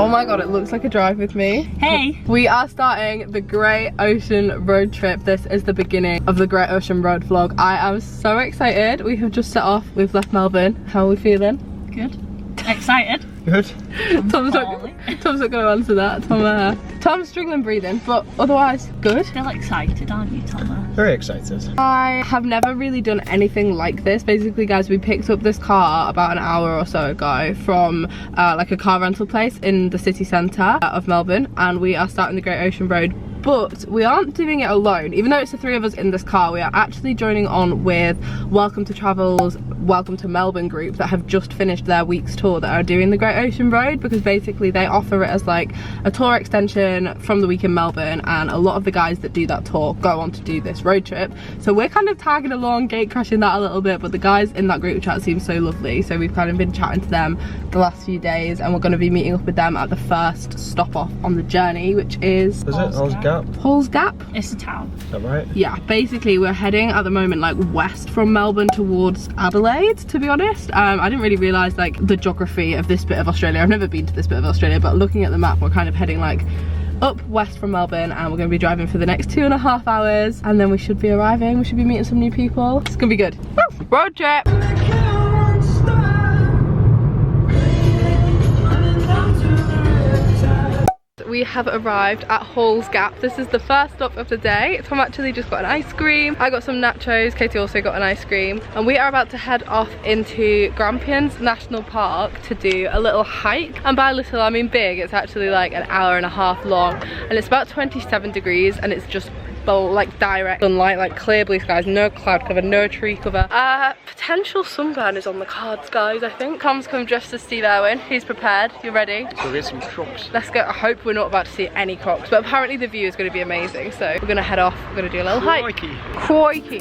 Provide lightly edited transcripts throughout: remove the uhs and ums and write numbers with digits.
Oh my god, it looks like a drive with me. Hey! We are starting the Great Ocean road trip. This is the beginning of the Great Ocean road vlog. I am so excited. We have just set off. We've left Melbourne. How are we feeling? Good. Excited. Good. Tom's not going to answer that. Tom's struggling breathing, but otherwise good. Still excited, aren't you, Tom? Very excited. I have never really done anything like this. Basically, guys, we picked up this car about an hour or so ago from like a car rental place in the city centre of Melbourne, and we are starting the Great Ocean Road. But we aren't doing it alone. Even though it's the three of us in this car, we are actually joining on with Welcome to Travel's Welcome to Melbourne group that have just finished their week's tour that are doing the Great Ocean Road, because basically they offer it as like a tour extension from the week in Melbourne, and a lot of the guys that do that tour go on to do this road trip. So we're kind of tagging along, gate crashing that a little bit, but the guys in that group chat seem so lovely, so we've kind of been chatting to them the last few days, and we're going to be meeting up with them at the first stop off on the journey, which is Halls Gap? Halls Gap? It's a town. Is that right? Yeah, basically we're heading at the moment like west from Melbourne towards Adelaide, to be honest. I didn't really realise like the geography of this bit of Australia. I've never been to this bit of Australia, but looking at the map we're kind of heading like up west from Melbourne, and we're going to be driving for the next 2.5 hours, and then we should be arriving. We should be meeting some new people. It's going to be good. Woo! Road trip! We have arrived at Halls Gap. This is the first stop of the day. Tom actually just got an ice cream. I got some nachos. Katie also got an ice cream. And we are about to head off into Grampians National Park to do a little hike. And by little, I mean big. It's actually like an hour and a half long. And it's about 27 degrees, and it's just like direct sunlight, like clear blue skies, no cloud cover, no tree cover. Potential sunburn is on the cards, guys, I think. Tom's come dressed as Steve Irwin. He's prepared. You ready? We'll get some crocs. Let's go. I hope we're not about to see any crocs, but apparently the view is going to be amazing. So we're going to head off. We're going to do a little hike. Crikey.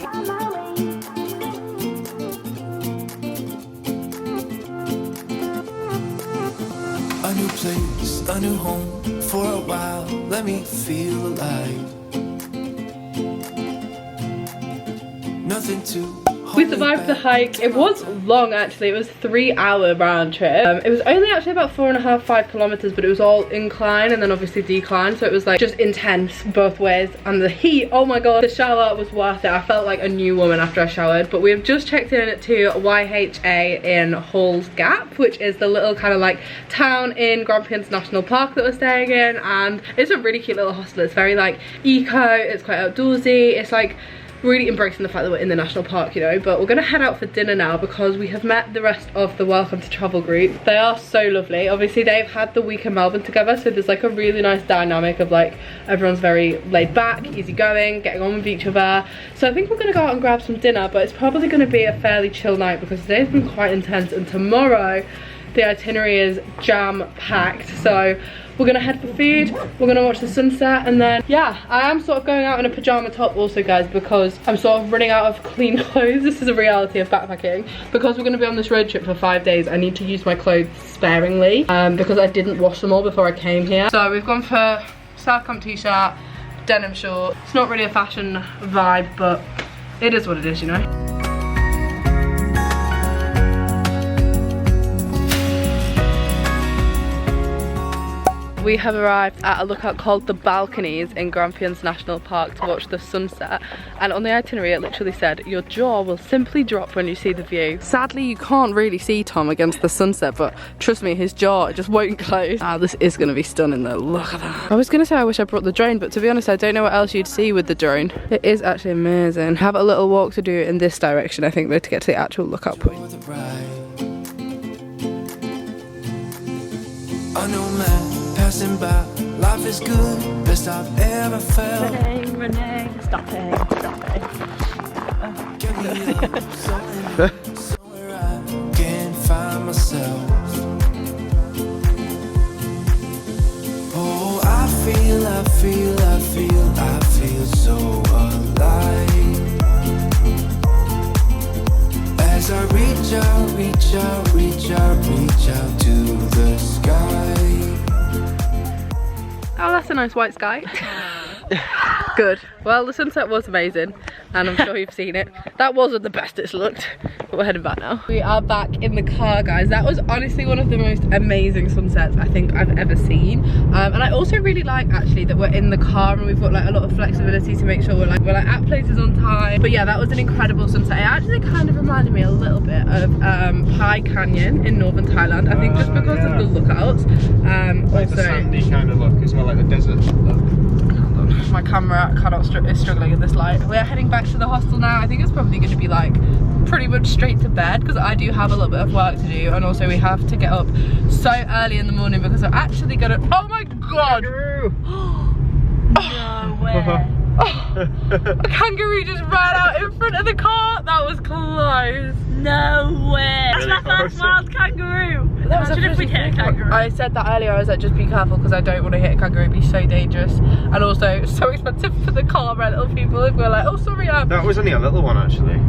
A new place, a new home. For a while, let me feel alive. Nothing to. We survived the hike. It was long actually. It was a 3-hour round trip. It was only actually about 4.5–5 kilometers, but it was all incline and then obviously decline, so it was like just intense both ways. And the heat, oh my god, the shower was worth it. I felt like a new woman after I showered. But we have just checked in to YHA in Halls Gap, which is the little kind of like town in Grampians National Park that we're staying in, and it's a really cute little hostel. It's very like eco, it's quite outdoorsy, it's like really embracing the fact that we're in the national park, you know. But we're gonna head out for dinner now because we have met the rest of the Welcome to Travel group. They are so lovely. Obviously they've had the week in Melbourne together, so there's like a really nice dynamic of like everyone's very laid back, easygoing, getting on with each other. So I think we're gonna go out and grab some dinner, but it's probably gonna be a fairly chill night because today's been quite intense, and tomorrow the itinerary is jam-packed. So we're gonna head for food, we're gonna watch the sunset, and then yeah, I am sort of going out in a pajama top also, guys, because I'm sort of running out of clean clothes. This is a reality of backpacking. Because we're gonna be on this road trip for 5 days, I need to use my clothes sparingly because I didn't wash them all before I came here. So we've gone for South Camp t-shirt, denim short. It's not really a fashion vibe, but it is what it is, you know. We have arrived at a lookout called the Balconies in Grampians National Park to watch the sunset, and on the itinerary it literally said your jaw will simply drop when you see the view. Sadly you can't really see Tom against the sunset, but trust me, his jaw just won't close. This is going to be stunning though. Look at that. I was going to say I wish I brought the drone, but to be honest I don't know what else you'd see with the drone. It is actually amazing. Have a little walk to do in this direction, I think, though, to get to the actual lookout point. I know, man. Passing by, life is good, best I've ever felt. Renee, stopping. Somewhere I can find myself. Oh, I feel so alive. As I reach out to the sky. Oh, that's a nice white sky. Good. Well, the sunset was amazing, and I'm sure you've seen it. That wasn't the best it's looked, but we're heading back now. We are back in the car, guys. That was honestly one of the most amazing sunsets I think I've ever seen. And I also really like actually that we're in the car and we've got like a lot of flexibility to make sure we're like at places on time. But yeah, that was an incredible sunset. It actually kind of reminded me a little bit of Pai Canyon in northern Thailand. I think just because of the lookouts. Like the sandy kind of look as well, like the desert look. My camera is struggling in this light. We're heading back to the hostel now. I think it's probably going to be like pretty much straight to bed because I do have a little bit of work to do, and also we have to get up so early in the morning because we're actually gonna. Oh my god! No way. A kangaroo just ran out in front of the car. That was close. No way. That's Really my first wild kangaroo. That Imagine if we hit a kangaroo. I said that earlier. I was like, just be careful because I don't want to hit a kangaroo. It'd be so dangerous, and also so expensive for the car rental people. If we're like, oh sorry, That was only a little one actually.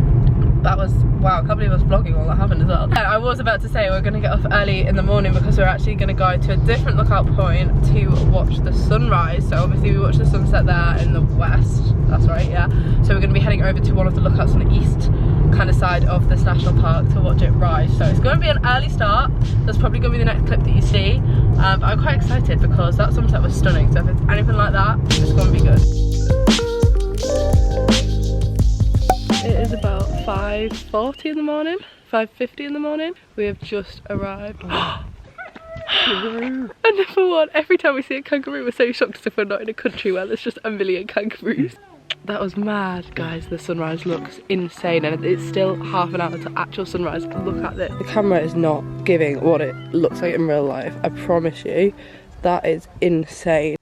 that was, wow, I can't believe I was vlogging while that happened as well. I was about to say we're going to get off early in the morning because we're actually going to go to a different lookout point to watch the sunrise. So obviously we watch the sunset there in the west, that's right, yeah. So we're going to be heading over to one of the lookouts on the east kind of side of this national park to watch it rise. So it's going to be an early start. That's probably going to be the next clip that you see. But I'm quite excited because that sunset was stunning. So if it's anything like that, it's going to be good. It is about 5:40 in the morning, 5:50 in the morning. We have just arrived. And number one, every time we see a kangaroo, we're so shocked as if we're not in a country where there's just a million kangaroos. That was mad, guys. The sunrise looks insane, and it's still half an hour to actual sunrise. Look at this. The camera is not giving what it looks like in real life. I promise you, that is insane.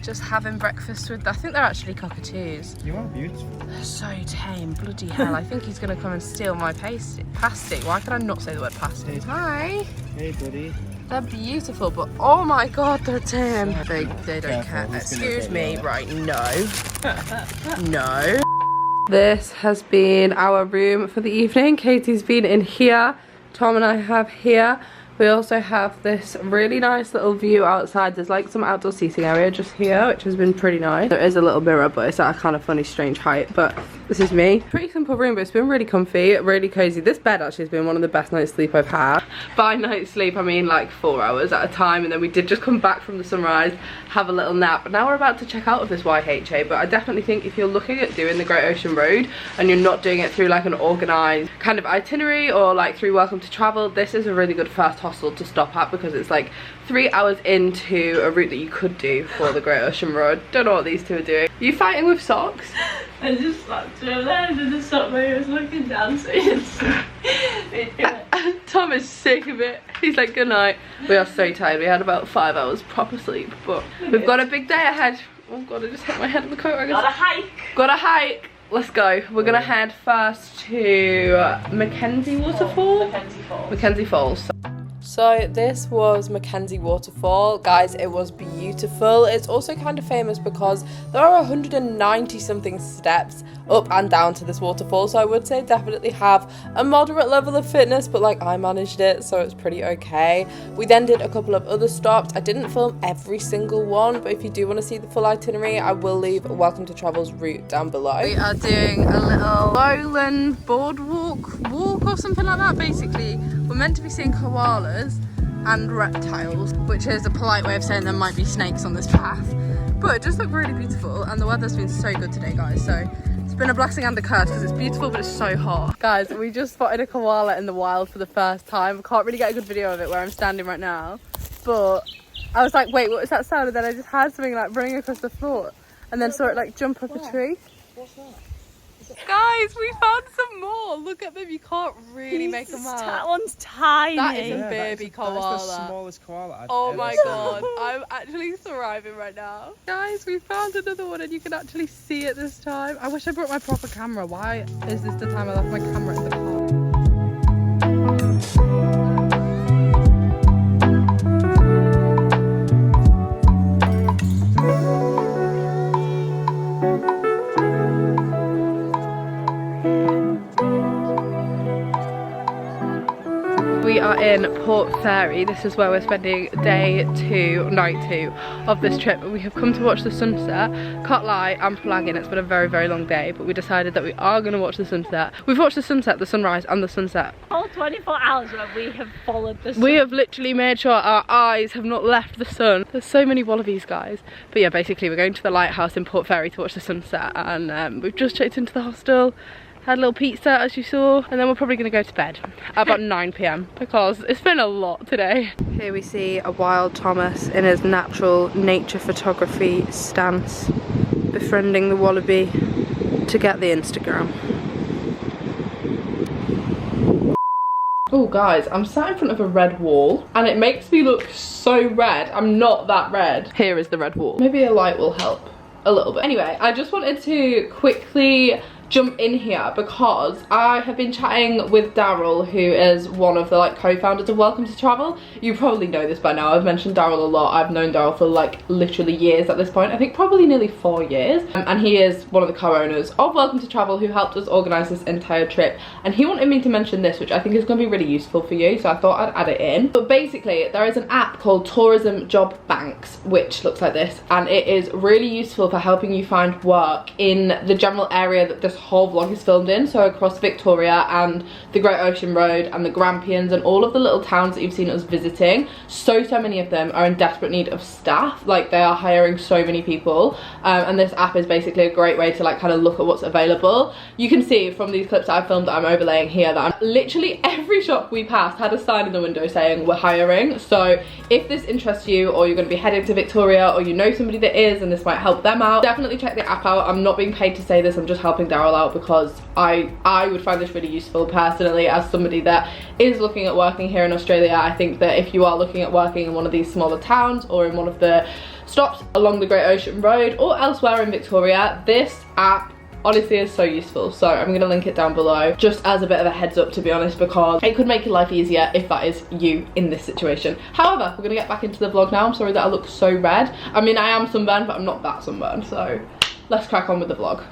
Just having breakfast with, I think they're actually cockatoos. You are beautiful. They're so tame, bloody hell. I think he's gonna come and steal my pasty. Why can I not say the word pasty? Hi. Hey buddy. They're beautiful, but oh my god, they're tame. They don't care. Excuse me, right, no. No. This has been our room for the evening. Katie's been in here. Tom and I have here. We also have this really nice little view outside. There's like some outdoor seating area just here, which has been pretty nice. There is a little mirror, but it's at a kind of funny, strange height. But this is me. Pretty simple room, but it's been really comfy, really cozy. This bed actually has been one of the best night's sleep I've had. By night's sleep, I mean like 4 hours at a time. And then we did just come back from the sunrise, have a little nap. But now we're about to check out of this YHA. But I definitely think if you're looking at doing the Great Ocean Road and you're not doing it through like an organised kind of itinerary or like through Welcome to Travel, this is a really good first hostel to stop at because it's like 3 hours into a route that you could do for the Great Ocean Road. Don't know what these two are doing. Are you fighting with socks? I just slapped her there and the stop where he was looking down, so Tom is sick of it. He's like, good night. We are so tired. We had about 5 hours proper sleep, but we've got a big day ahead. Oh god, I just hit my head on the coat. Got a hike. Got a hike. Let's go. We're gonna head first to Mackenzie Waterfall. Mackenzie Falls. So this was Mackenzie Waterfall. Guys, it was beautiful. It's also kind of famous because there are 190 something steps up and down to this waterfall. So I would say definitely have a moderate level of fitness, but like I managed it, so it's pretty okay. We then did a couple of other stops. I didn't film every single one, but if you do want to see the full itinerary, I will leave Welcome to Travel's route down below. We are doing a little lowland boardwalk or something like that. Basically, we're meant to be seeing koalas and reptiles, which is a polite way of saying there might be snakes on this path, but it just looked really beautiful, and the weather's been so good today, guys. So it's been a blessing and a curse because it's beautiful but it's so hot. Guys, we just spotted a koala in the wild for the first time. I can't really get a good video of it where I'm standing right now, but I was like, wait, what was that sound? And then I just had something like running across the floor and then saw it like jump up a tree. What's that? Guys, we found some more. Look at them. You can't really make them out. That one's tiny. That is a baby koala. That's the smallest koala I've Oh ever my seen. god, I'm actually thriving right now. Guys, we found another one and you can actually see it this time. I wish I brought my proper camera. Why is this the time I left my camera in the car? We are in Port Fairy. This is where we're spending day 2, night 2 of this trip. We have come to watch the sunset. Can't lie, I'm flagging. It's been a very, very long day, but we decided that we are going to watch the sunset. We've watched the sunset, the sunrise, and the sunset. All 24 hours where we have followed the sun. We have literally made sure our eyes have not left the sun. There's so many wallabies, guys. But yeah, basically we're going to the lighthouse in Port Fairy to watch the sunset, and we've just checked into the hostel. Had a little pizza, as you saw, and then we're probably going to go to bed at about 9 PM because it's been a lot today. Here we see a wild Thomas in his natural nature photography stance, befriending the wallaby to get the Instagram. Oh guys, I'm sat in front of a red wall and it makes me look so red. I'm not that red. Here is the red wall. Maybe a light will help a little bit. Anyway, I just wanted to quickly jump in here because I have been chatting with Daryl, who is one of the co-founders of Welcome to Travel. You probably know this by now. I've mentioned Daryl a lot. I've known Daryl for literally years at this point. I think probably nearly 4 years. And he is one of the co-owners of Welcome to Travel, who helped us organize this entire trip. And he wanted me to mention this, which I think is going to be really useful for you, so I thought I'd add it in. But basically, there is an app called Tourism Job Banks, which looks like this, and it is really useful for helping you find work in the general area that this whole vlog is filmed in, so across Victoria and the Great Ocean Road and the Grampians and all of the little towns that you've seen us visiting. So many of them are in desperate need of staff. They are hiring so many people, and this app is basically a great way to kind of look at what's available. You can see from these clips that I've filmed that I'm overlaying here that literally every shop we passed had a sign in the window saying we're hiring. So if this interests you, or you're going to be heading to Victoria, or you know somebody that is and this might help them out, definitely check the app out. I'm not being paid to say this, I'm just helping Daryl out because I would find this really useful personally as somebody that is looking at working here in Australia. I think that if you are looking at working in one of these smaller towns or in one of the stops along the Great Ocean Road or elsewhere in Victoria, this app honestly is so useful. So I'm going to link it down below just as a bit of a heads up, to be honest, because it could make your life easier if that is you in this situation. However, we're going to get back into the vlog now. I'm sorry that I look so red. I mean, I am sunburned, but I'm not that sunburned, so let's crack on with the vlog.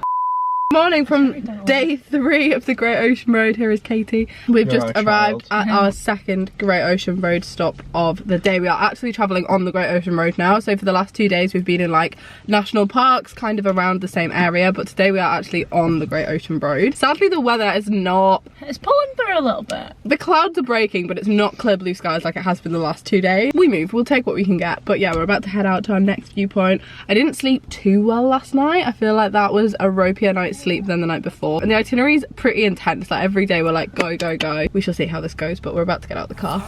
Morning from day 3 of the Great Ocean Road. Here is Katie. We've just arrived at our second Great Ocean Road stop of the day. We are actually travelling on the Great Ocean Road now. So for the last 2 days we've been in national parks kind of around the same area, but today we are actually on the Great Ocean Road. Sadly the weather is not... It's pulling through a little bit. The clouds are breaking, but it's not clear blue skies like it has been the last 2 days. We move, we'll take what we can get. But yeah, we're about to head out to our next viewpoint. I didn't sleep too well last night. I feel like that was a ropier night's sleep than the night before, and the itinerary is pretty intense. Every day we're go go go. We shall see how this goes, but we're about to get out the car.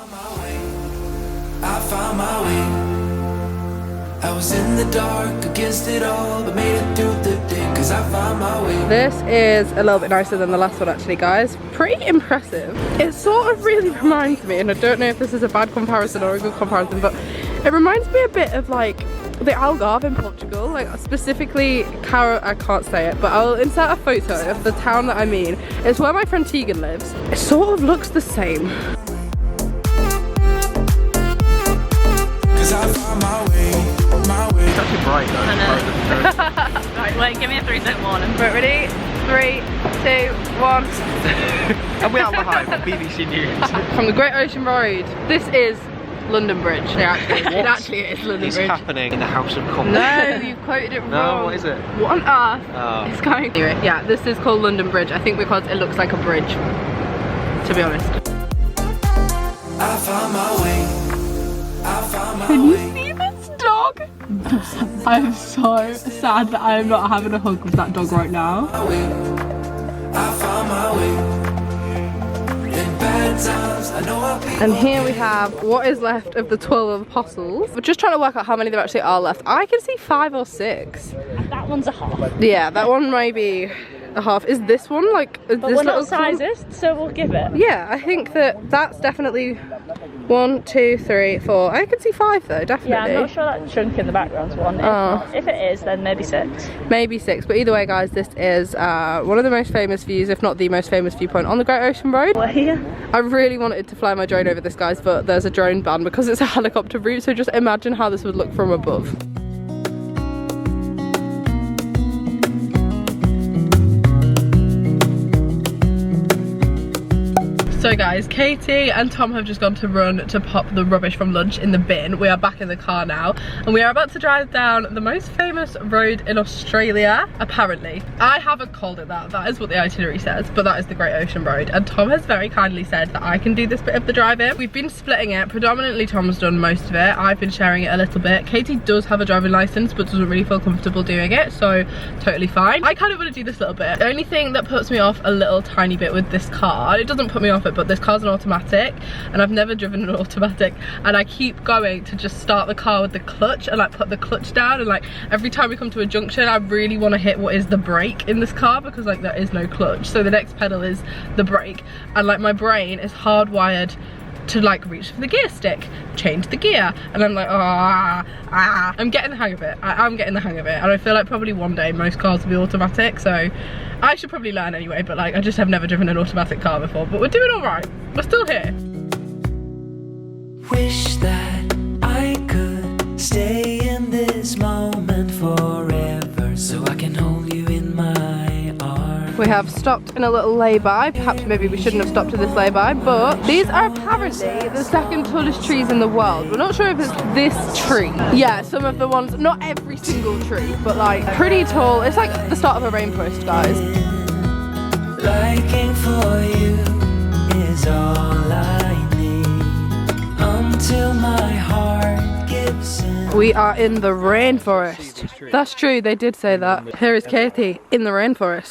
I found my way. I was in the dark against it all, but made it through the day, cause I found my way. This is a little bit nicer than the last one actually, guys. Pretty impressive. It sort of really reminds me, and I don't know if this is a bad comparison or a good comparison, but it reminds me a bit of the Algarve in Portugal, specifically I can't say it, but I'll insert a photo of the town that I mean. It's where my friend Tegan lives. It sort of looks the same. Cause I found my way. It's actually bright though. I know. Right, wait, give me a 3-second warning. Right, ready? 3, 2, 1. And we are behind on BBC News. From the Great Ocean Road. This is London Bridge. It actually is London Bridge. It's happening in the House of Commons. No, you quoted it wrong. No, what is it? What on earth is going? Anyway, yeah, this is called London Bridge. I think because it looks like a bridge, to be honest. I found my way. I found my Can you way. see this dog? I'm so sad that I am not having a hug with that dog right now. I found my way. In bad times, I know I'll be. And here we have what is left of the 12 apostles. We're just trying to work out how many there actually are left. I can see 5 or 6. That one's a half. Yeah, that one may be a half. Is this one is But this we're not little sizist, so we'll give it. Yeah, I think that's definitely 1, 2, 3, 4. I can see 5 though, definitely. Yeah, I'm not sure that chunk in the background's one. If it is, then maybe 6. Maybe 6, but either way guys, this is one of the most famous views, if not the most famous viewpoint on the Great Ocean Road. We're here. I really wanted to fly my drone over this, guys, but there's a drone ban because it's a helicopter route, so just imagine how this would look from above. So guys, Katie and Tom have just gone to run to pop the rubbish from lunch in the bin. We are back in the car now and we are about to drive down the most famous road in Australia, apparently. I haven't called it that, that is what the itinerary says, but that is the Great Ocean Road, and Tom has very kindly said that I can do this bit of the driving. We've been splitting it, predominantly Tom's done most of it, I've been sharing it a little bit. Katie does have a driving license but doesn't really feel comfortable doing it, so totally fine. I kind of want to do this little bit. The only thing that puts me off a little tiny bit with this car, it doesn't put me off it, but this car's an automatic and I've never driven an automatic, and I keep going to just start the car with the clutch and like put the clutch down, and like every time we come to a junction I really want to hit what is the brake in this car because like there is no clutch, so the next pedal is the brake, and like my brain is hardwired to like reach for the gear stick, change the gear, and I'm like I'm getting the hang of it. I'm getting the hang of it, and I feel like probably one day most cars will be automatic, so I should probably learn anyway, but like I just have never driven an automatic car before, but we're doing all right, we're still here. Wish that I could stay in this moment forever, so I can hold you in my arms. We have stopped in a little lay-by. Perhaps maybe we shouldn't have stopped at this lay-by, but these are apparently the second tallest trees in the world. We're not sure if it's this tree. Yeah, some of the ones, not every single tree, but like pretty tall. It's like the start of a rainforest, guys. Liking for you is all I need until my heart gives in. We are in the rainforest. That's true, they did say that. Here is Katie in the rainforest.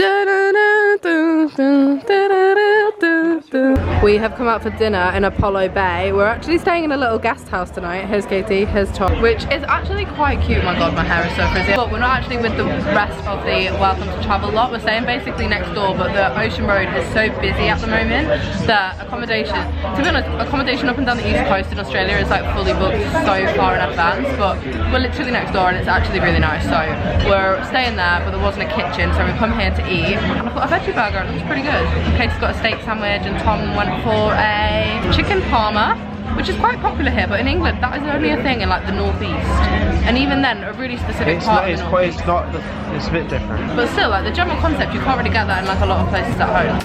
We have come out for dinner in Apollo Bay. We're actually staying in a little guest house tonight. Here's Katie, here's Tom, which is actually quite cute. My god, my hair is so frizzy. But we're not actually with the rest of the Welcome to Travel lot. We're staying basically next door, but the Ocean Road is so busy at the moment that accommodation, to be honest, accommodation up and down the East Coast in Australia is like fully booked so far in advance, but we're literally next door and it's actually really nice. So we're staying there, but there wasn't a kitchen, so we come here to eat. And I've got a veggie burger, it looks pretty good. Katie's got a steak sandwich and Tom went for a chicken parma, which is quite popular here, but in England that is only a thing in like the northeast, and even then a really specific part of the northeast. It's a bit different. But still, like the general concept, you can't really get that in like a lot of places at home.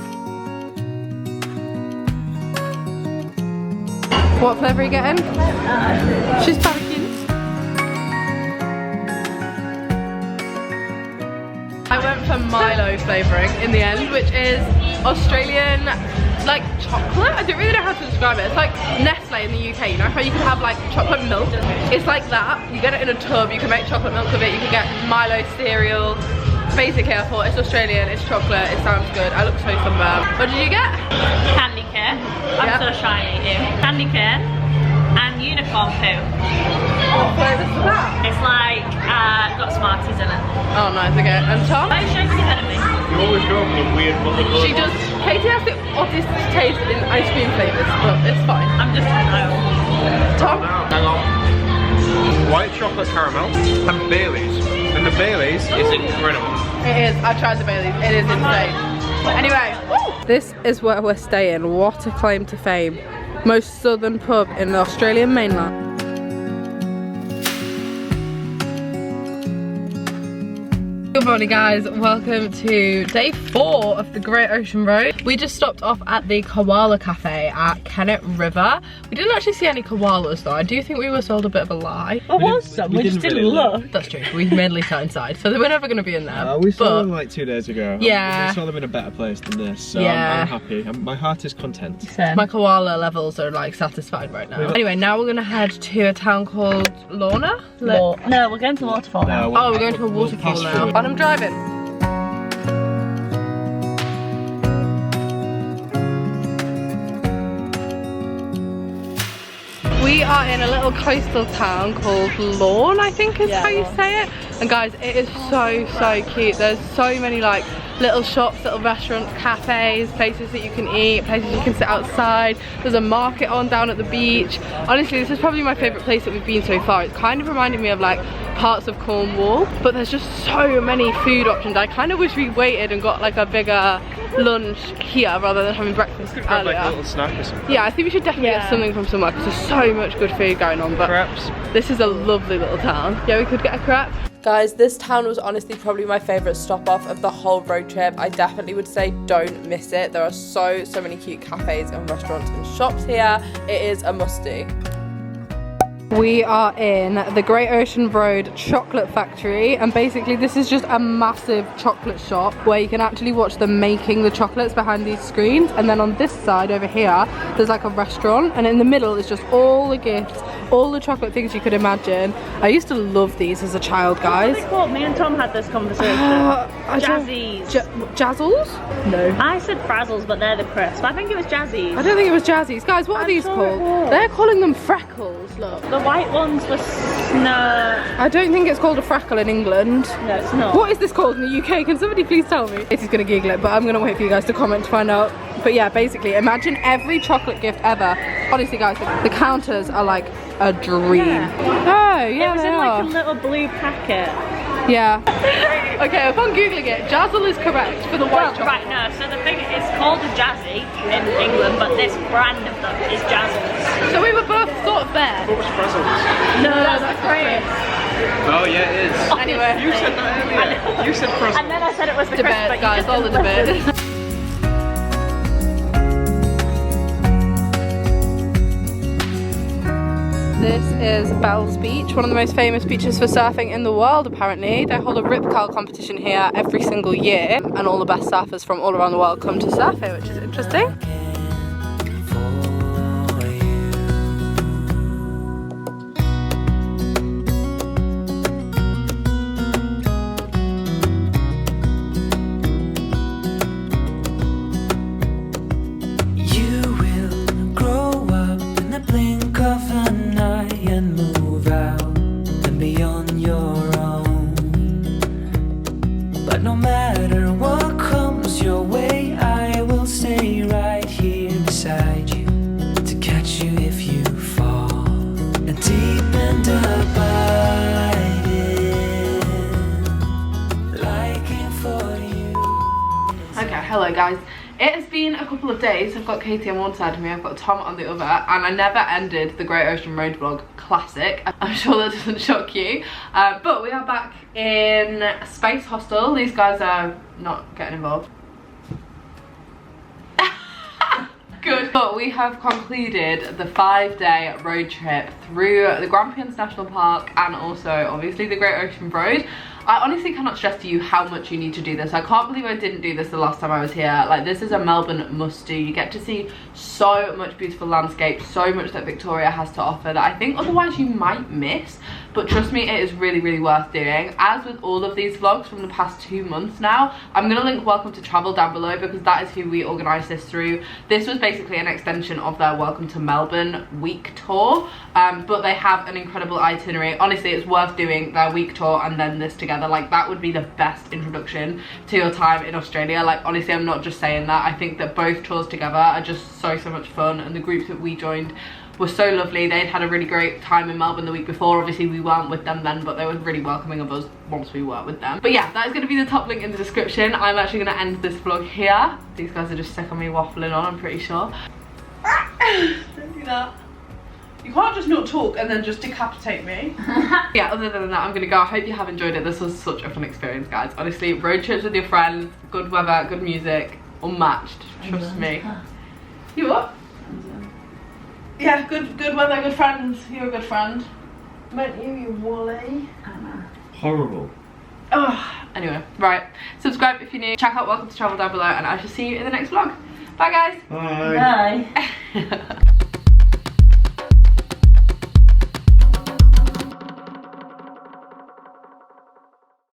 What flavour are you getting? She's panicking. I went for Milo flavouring in the end, which is Australian like chocolate. I don't really know how to describe it. It's like Nestle in the UK, you know how you can have like chocolate milk? It's like that. You get it in a tub, you can make chocolate milk with it, you can get Milo cereal. Basically I thought it's Australian, it's chocolate, it sounds good. I look so sunburned. What did you get? Candy cane. I'm so shiny here. Candy cane and unicorn poo. What flavour's that? It's like got Smarties in it. Oh nice, okay. And Tom? Why are you shaking your head at me? You always go for the weird butler. She does. Katie has the oddest taste in ice cream flavours, but it's fine. I'm just Tom? Hang on. White chocolate caramel and Baileys. And the Baileys is incredible. It is. I tried the Baileys. It is insane. Anyway, this is where we're staying. What a claim to fame. Most southern pub in the Australian mainland. Good morning guys, welcome to day 4 of the Great Ocean Road. We just stopped off at the Koala Cafe at Kennet River. We didn't actually see any koalas though. I do think we were sold a bit of a lie. There was some, we just didn't look. That's true, we mainly sat inside, so they were never going to be in there. We saw them like 2 days ago. Yeah. We saw them in a better place than this, so yeah. I'm happy. My heart is content. My koala levels are like satisfied right now. Anyway, now we're going to head to a town called Lorne? No, we're going to Waterfall now. Oh, we're going to a waterfall now. And I'm driving. We are in a little coastal town called Lorne, I think is how you say it. And guys, it is so cute. There's so many like little shops, little restaurants, cafes, places that you can eat, places you can sit outside. There's a market on down at the beach. Honestly, this is probably my favourite place that we've been so far. It's kind of reminded me of like parts of Cornwall, but there's just so many food options. I kind of wish we waited and got like a bigger lunch here rather than having breakfast earlier. Like a little snack or something. Yeah, I think we should definitely get something from somewhere because there's so much good food going on. But Crepes. this is a lovely little town. Yeah, we could get a crepe. Guys, this town was honestly probably my favourite stop off of the whole road trip. I definitely would say don't miss it. There are so many cute cafes and restaurants and shops here. It is a must-do. We are in the Great Ocean Road Chocolate Factory, and basically this is just a massive chocolate shop where you can actually watch them making the chocolates behind these screens. And then on this side over here there's like a restaurant, and in the middle is just all the gifts, all the chocolate things you could imagine. I used to love these as a child, guys. What are they called? Me and Tom had this conversation. Jazzies. Jazzles? No. I said Frazzles, but they're the crisp. I think it was Jazzies. I don't think it was Jazzies. Guys, what are these called? They're calling them freckles, look. The white ones were no. I don't think it's called a freckle in England. No, it's not. What is this called in the UK? Can somebody please tell me? Katie's gonna Google it, but I'm gonna wait for you guys to comment to find out. But yeah, basically, imagine every chocolate gift ever. Honestly, guys, the counters are like a dream. Yeah. Oh, yeah, it was they in are. like a little blue packet. Yeah. Okay, upon Googling it, Jazzle is correct for the white chocolate. Right, no, so the thing is called a Jazzy in England, but this brand of them is Jazzles. So we were both sort of there. What was Frazzles? No, that's crisp. Oh yeah, it is. Anyway. You said that earlier. You said Frazzles. And then I said it was the crisp, Debate, but guys, you all the just didn't debate. listen. This is Bell's Beach, one of the most famous beaches for surfing in the world apparently. They hold a rip curl competition here every single year, and all the best surfers from all around the world come to surf here, which is interesting. Hello guys, it has been a couple of days. I've got Katie on one side of me, I've got Tom on the other, and I never ended the Great Ocean Road vlog classic. I'm sure that doesn't shock you, but we are back in Space Hostel. These guys are not getting involved. Good. But we have concluded the 5-day road trip through the Grampians National Park and also obviously the Great Ocean Road. I honestly cannot stress to you how much you need to do this. I can't believe I didn't do this the last time I was here. Like, this is a Melbourne must do. You get to see so much beautiful landscape, so much that Victoria has to offer that I think otherwise you might miss. But trust me, it is really, really worth doing. As with all of these vlogs from the past 2 months now, I'm going to link Welcome to Travel down below because that is who we organised this through. This was basically an extension of their Welcome to Melbourne week tour, but they have an incredible itinerary. Honestly, it's worth doing their week tour and then this together. Like, that would be the best introduction to your time in Australia. Like, honestly, I'm not just saying that. I think that both tours together are just so much fun, and the groups that we joined were so lovely. They'd had a really great time in Melbourne the week before. Obviously we weren't with them then, but they were really welcoming of us once we were with them. But yeah, that is going to be the top link in the description. I'm actually going to end this vlog here. These guys are just sick of me waffling on, I'm pretty sure. Don't do that. You can't just not talk and then just decapitate me. Yeah, other than that, I'm gonna go. I hope you have enjoyed it. This was such a fun experience, guys. Honestly, road trips with your friends, good weather, good music, unmatched, trust me. You what? Yeah, good weather, good friends. You're a good friend. Meant you Wally. Horrible. Oh, anyway, right. Subscribe if you're new. Check out Welcome to Travel down below, and I shall see you in the next vlog. Bye, guys. Bye. Bye.